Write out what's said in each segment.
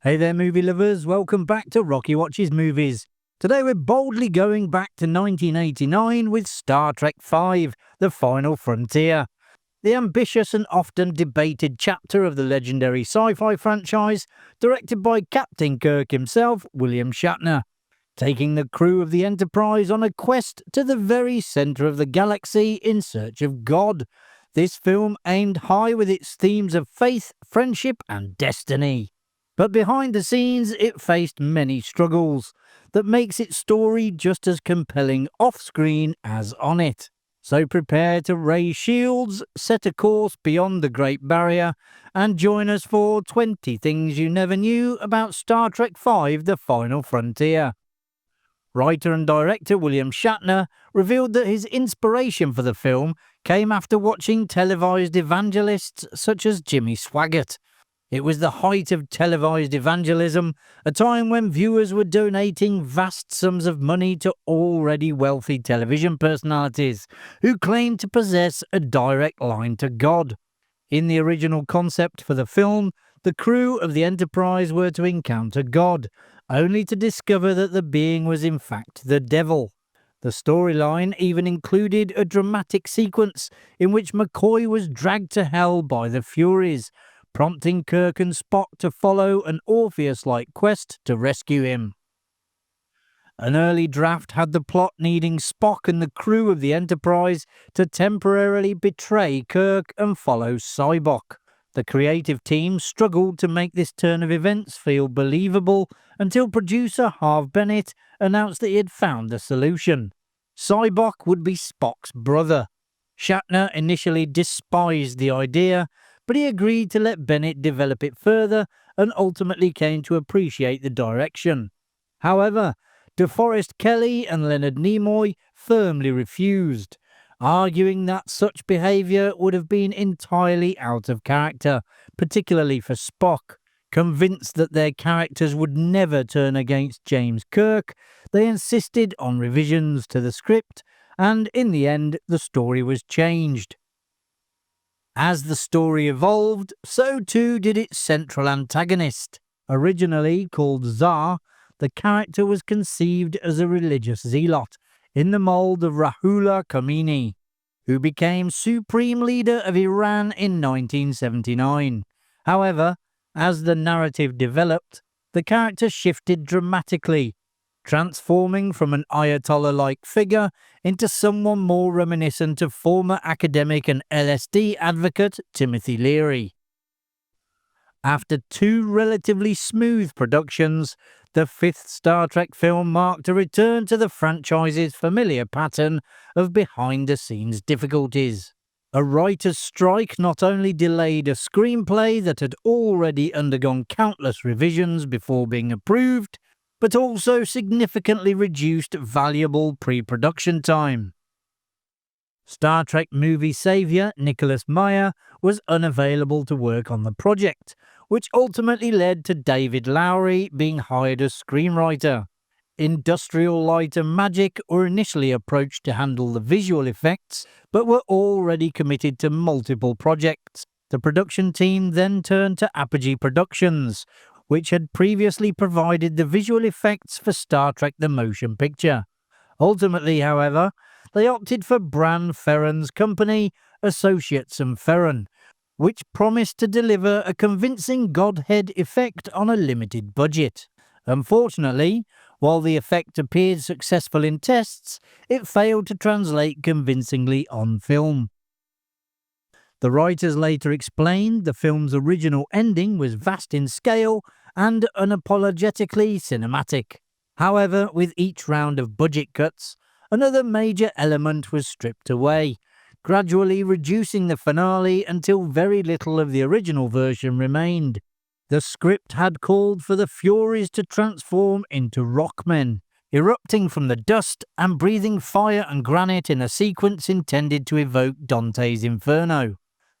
Hey there movie lovers, welcome back to Rocky Watches Movies. Today we're boldly going back to 1989 with Star Trek V, The Final Frontier. The ambitious and often debated chapter of the legendary sci-fi franchise, directed by Captain Kirk himself, William Shatner, taking the crew of the Enterprise on a quest to the very centre of the galaxy in search of God. This film aimed high with its themes of faith, friendship and destiny. But behind the scenes, it faced many struggles that makes its story just as compelling off-screen as on it. So prepare to raise shields, set a course beyond the Great Barrier, and join us for 20 things you never knew about Star Trek V: The Final Frontier. Writer and director William Shatner revealed that his inspiration for the film came after watching televised evangelists such as Jimmy Swaggart. It was the height of televised evangelism, a time when viewers were donating vast sums of money to already wealthy television personalities who claimed to possess a direct line to God. In the original concept for the film, the crew of the Enterprise were to encounter God, only to discover that the being was in fact the devil. The storyline even included a dramatic sequence in which McCoy was dragged to hell by the Furies, prompting Kirk and Spock to follow an Orpheus-like quest to rescue him. An early draft had the plot needing Spock and the crew of the Enterprise to temporarily betray Kirk and follow Sybok. The creative team struggled to make this turn of events feel believable until producer Harve Bennett announced that he had found the solution. Sybok would be Spock's brother. Shatner initially despised the idea, but he agreed to let Bennett develop it further and ultimately came to appreciate the direction. However, DeForest Kelley and Leonard Nimoy firmly refused, arguing that such behaviour would have been entirely out of character, particularly for Spock. Convinced that their characters would never turn against James Kirk, they insisted on revisions to the script, and in the end, the story was changed. As the story evolved, so too did its central antagonist. Originally called Tsar, the character was conceived as a religious zealot, in the mould of Ruhollah Khomeini, who became supreme leader of Iran in 1979. However, as the narrative developed, the character shifted dramatically, transforming from an Ayatollah-like figure into someone more reminiscent of former academic and LSD advocate Timothy Leary. After two relatively smooth productions, the fifth Star Trek film marked a return to the franchise's familiar pattern of behind-the-scenes difficulties. A writer's strike not only delayed a screenplay that had already undergone countless revisions before being approved, but also significantly reduced valuable pre-production time. Star Trek movie saviour Nicholas Meyer was unavailable to work on the project, which ultimately led to David Lowery being hired as screenwriter. Industrial Light and Magic were initially approached to handle the visual effects, but were already committed to multiple projects. The production team then turned to Apogee Productions, which had previously provided the visual effects for Star Trek the Motion Picture. Ultimately, however, they opted for Bran Ferren's company, Associates and Ferren, which promised to deliver a convincing Godhead effect on a limited budget. Unfortunately, while the effect appeared successful in tests, it failed to translate convincingly on film. The writers later explained the film's original ending was vast in scale and unapologetically cinematic. However, with each round of budget cuts, another major element was stripped away, gradually reducing the finale until very little of the original version remained. The script had called for the Furies to transform into rockmen, erupting from the dust and breathing fire and granite in a sequence intended to evoke Dante's Inferno.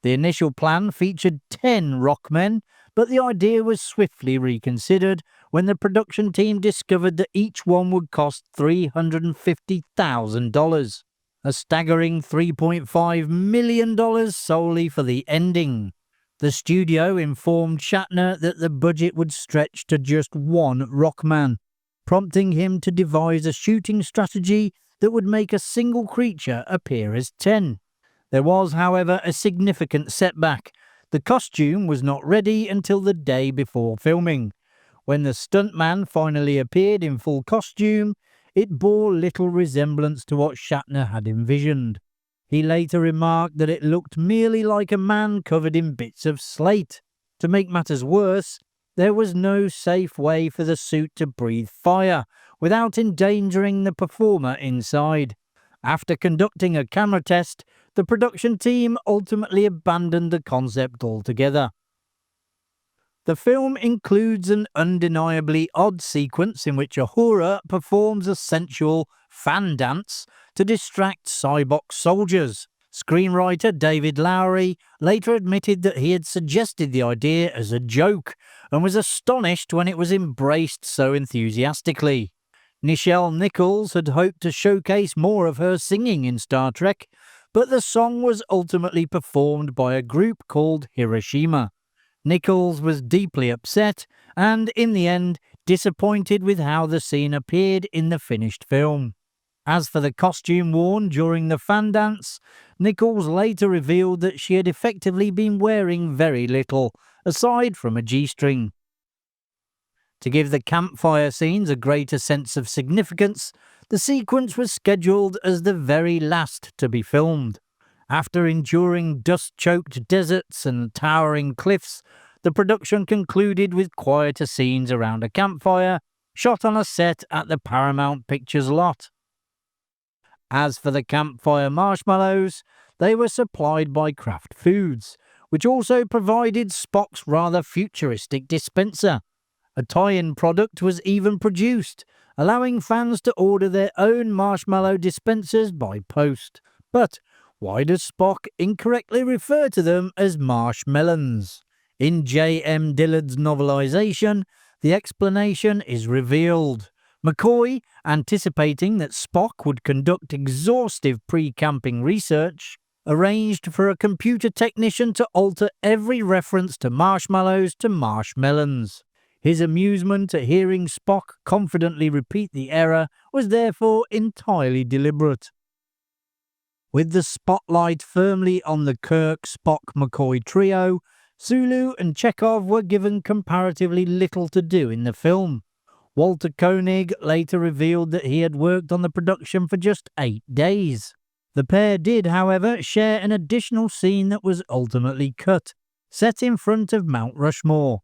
The initial plan featured 10 rockmen, but the idea was swiftly reconsidered when the production team discovered that each one would cost $350,000, a staggering $3.5 million solely for the ending. The studio informed Shatner that the budget would stretch to just one Rockman, prompting him to devise a shooting strategy that would make a single creature appear as 10. There was, however, a significant setback. The costume was not ready until the day before filming. When the stuntman finally appeared in full costume, it bore little resemblance to what Shatner had envisioned. He later remarked that it looked merely like a man covered in bits of slate. To make matters worse, there was no safe way for the suit to breathe fire without endangering the performer inside. After conducting a camera test, the production team ultimately abandoned the concept altogether. The film includes an undeniably odd sequence in which Uhura performs a sensual fan dance to distract Cybox soldiers. Screenwriter David Lowery later admitted that he had suggested the idea as a joke and was astonished when it was embraced so enthusiastically. Nichelle Nichols had hoped to showcase more of her singing in Star Trek, but the song was ultimately performed by a group called Hiroshima. Nichols was deeply upset and, in the end, disappointed with how the scene appeared in the finished film. As for the costume worn during the fan dance, Nichols later revealed that she had effectively been wearing very little, aside from a G-string. To give the campfire scenes a greater sense of significance, the sequence was scheduled as the very last to be filmed. After enduring dust-choked deserts and towering cliffs, the production concluded with quieter scenes around a campfire, shot on a set at the Paramount Pictures lot. As for the campfire marshmallows, they were supplied by Kraft Foods, which also provided Spock's rather futuristic dispenser. A tie-in product was even produced, allowing fans to order their own marshmallow dispensers by post. But why does Spock incorrectly refer to them as marshmelons? In J.M. Dillard's novelization, the explanation is revealed. McCoy, anticipating that Spock would conduct exhaustive pre-camping research, arranged for a computer technician to alter every reference to marshmallows to marshmelons. His amusement at hearing Spock confidently repeat the error was therefore entirely deliberate. With the spotlight firmly on the Kirk-Spock-McCoy trio, Sulu and Chekhov were given comparatively little to do in the film. Walter Koenig later revealed that he had worked on the production for just 8 days. The pair did, however, share an additional scene that was ultimately cut, set in front of Mount Rushmore.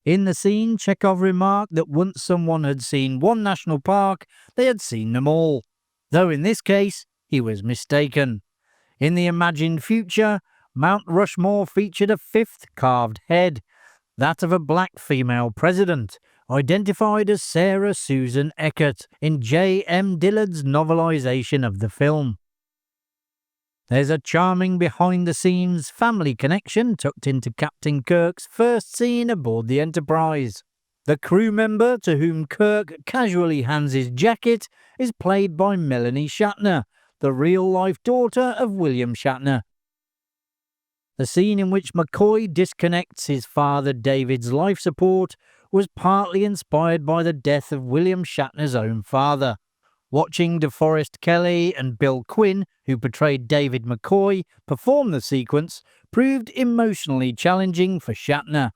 In the scene, Chekhov remarked that once someone had seen one national park, they had seen them all, though in this case, he was mistaken. In the imagined future, Mount Rushmore featured a 5th carved head, that of a black female president, identified as Sarah Susan Eckert in J.M. Dillard's novelization of the film. There's a charming behind-the-scenes family connection tucked into Captain Kirk's first scene aboard the Enterprise. The crew member to whom Kirk casually hands his jacket is played by Melanie Shatner, the real-life daughter of William Shatner. The scene in which McCoy disconnects his father David's life support was partly inspired by the death of William Shatner's own father. Watching DeForest Kelley and Bill Quinn, who portrayed David McCoy, perform the sequence proved emotionally challenging for Shatner,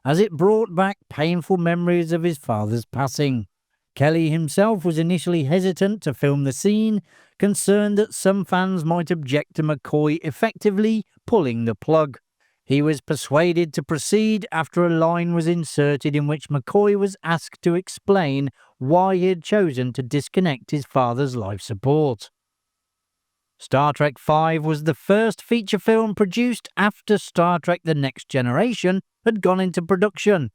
as it brought back painful memories of his father's passing. Kelley himself was initially hesitant to film the scene, concerned that some fans might object to McCoy effectively pulling the plug. He was persuaded to proceed after a line was inserted in which McCoy was asked to explain why he had chosen to disconnect his father's life support. Star Trek V was the first feature film produced after Star Trek The Next Generation had gone into production,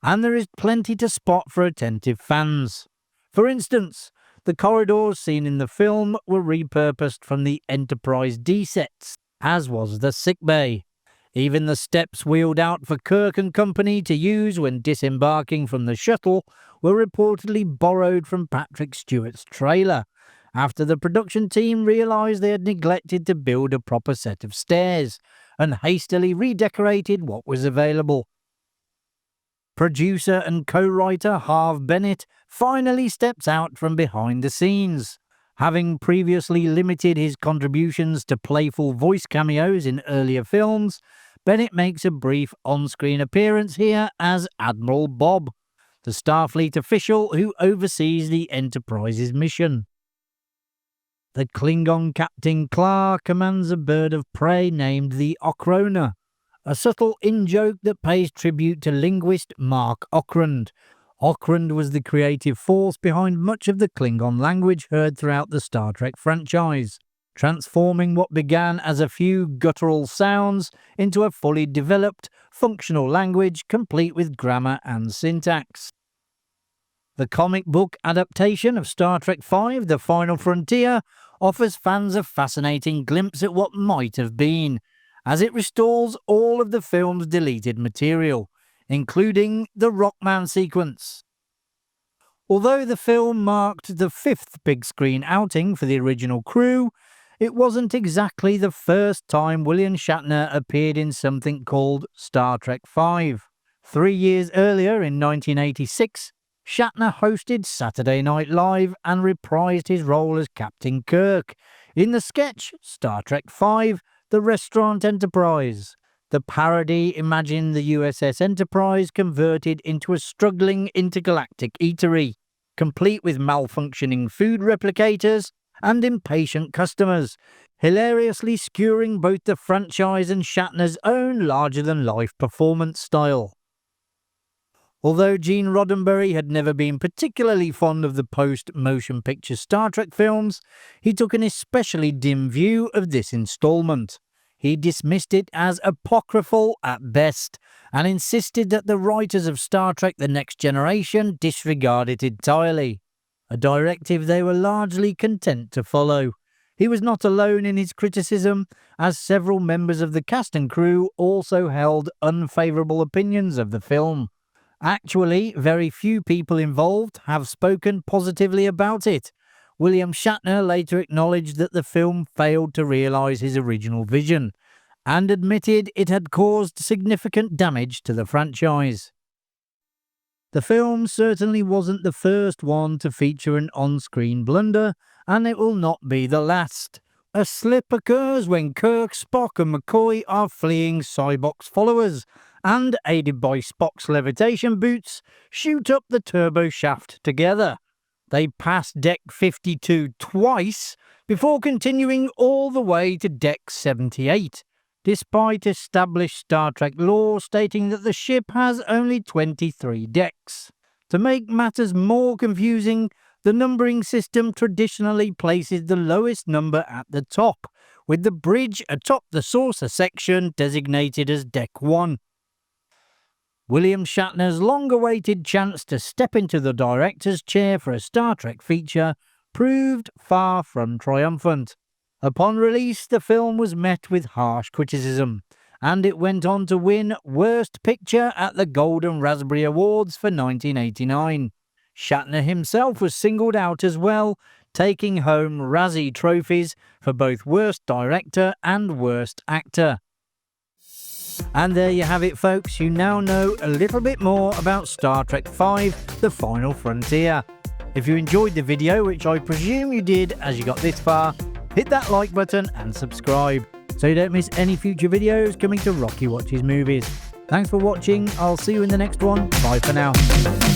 and there is plenty to spot for attentive fans. For instance, the corridors seen in the film were repurposed from the Enterprise D sets, as was the sickbay. Even the steps wheeled out for Kirk and company to use when disembarking from the shuttle were reportedly borrowed from Patrick Stewart's trailer, after the production team realised they had neglected to build a proper set of stairs and hastily redecorated what was available. Producer and co-writer Harve Bennett finally steps out from behind the scenes. Having previously limited his contributions to playful voice cameos in earlier films, Bennett makes a brief on-screen appearance here as Admiral Bob, the Starfleet official who oversees the Enterprise's mission. The Klingon Captain Klar commands a bird of prey named the Ochrona, a subtle in-joke that pays tribute to linguist Mark Okrand. Okrand was the creative force behind much of the Klingon language heard throughout the Star Trek franchise, transforming what began as a few guttural sounds into a fully developed, functional language complete with grammar and syntax. The comic book adaptation of Star Trek V, The Final Frontier, offers fans a fascinating glimpse at what might have been, as it restores all of the film's deleted material, including the Rockman sequence. Although the film marked the fifth big-screen outing for the original crew, it wasn't exactly the first time William Shatner appeared in something called Star Trek V. 3 years earlier, in 1986, Shatner hosted Saturday Night Live and reprised his role as Captain Kirk in the sketch Star Trek V, The Restaurant Enterprise. The parody imagined the USS Enterprise converted into a struggling intergalactic eatery, complete with malfunctioning food replicators and impatient customers, hilariously skewering both the franchise and Shatner's own larger-than-life performance style. Although Gene Roddenberry had never been particularly fond of the post-motion picture Star Trek films, he took an especially dim view of this installment. He dismissed it as apocryphal at best, and insisted that the writers of Star Trek The Next Generation disregard it entirely, a directive they were largely content to follow. He was not alone in his criticism, as several members of the cast and crew also held unfavourable opinions of the film. Actually, very few people involved have spoken positively about it. William Shatner later acknowledged that the film failed to realise his original vision, and admitted it had caused significant damage to the franchise. The film certainly wasn't the first one to feature an on-screen blunder, and it will not be the last. A slip occurs when Kirk, Spock and McCoy are fleeing Cybok's followers, and, aided by Spock's levitation boots, shoot up the turbo shaft together. They pass Deck 52 twice before continuing all the way to Deck 78, despite established Star Trek lore stating that the ship has only 23 decks. To make matters more confusing, the numbering system traditionally places the lowest number at the top, with the bridge atop the saucer section designated as Deck 1. William Shatner's long-awaited chance to step into the director's chair for a Star Trek feature proved far from triumphant. Upon release, the film was met with harsh criticism, and it went on to win Worst Picture at the Golden Raspberry Awards for 1989. Shatner himself was singled out as well, taking home Razzie trophies for both Worst Director and Worst Actor. And there you have it, folks. You now know a little bit more about Star Trek V, The Final Frontier. If you enjoyed the video, which I presume you did as you got this far, hit that like button and subscribe so you don't miss any future videos coming to Rocky Watches Movies. Thanks for watching. I'll see you in the next one. Bye for now.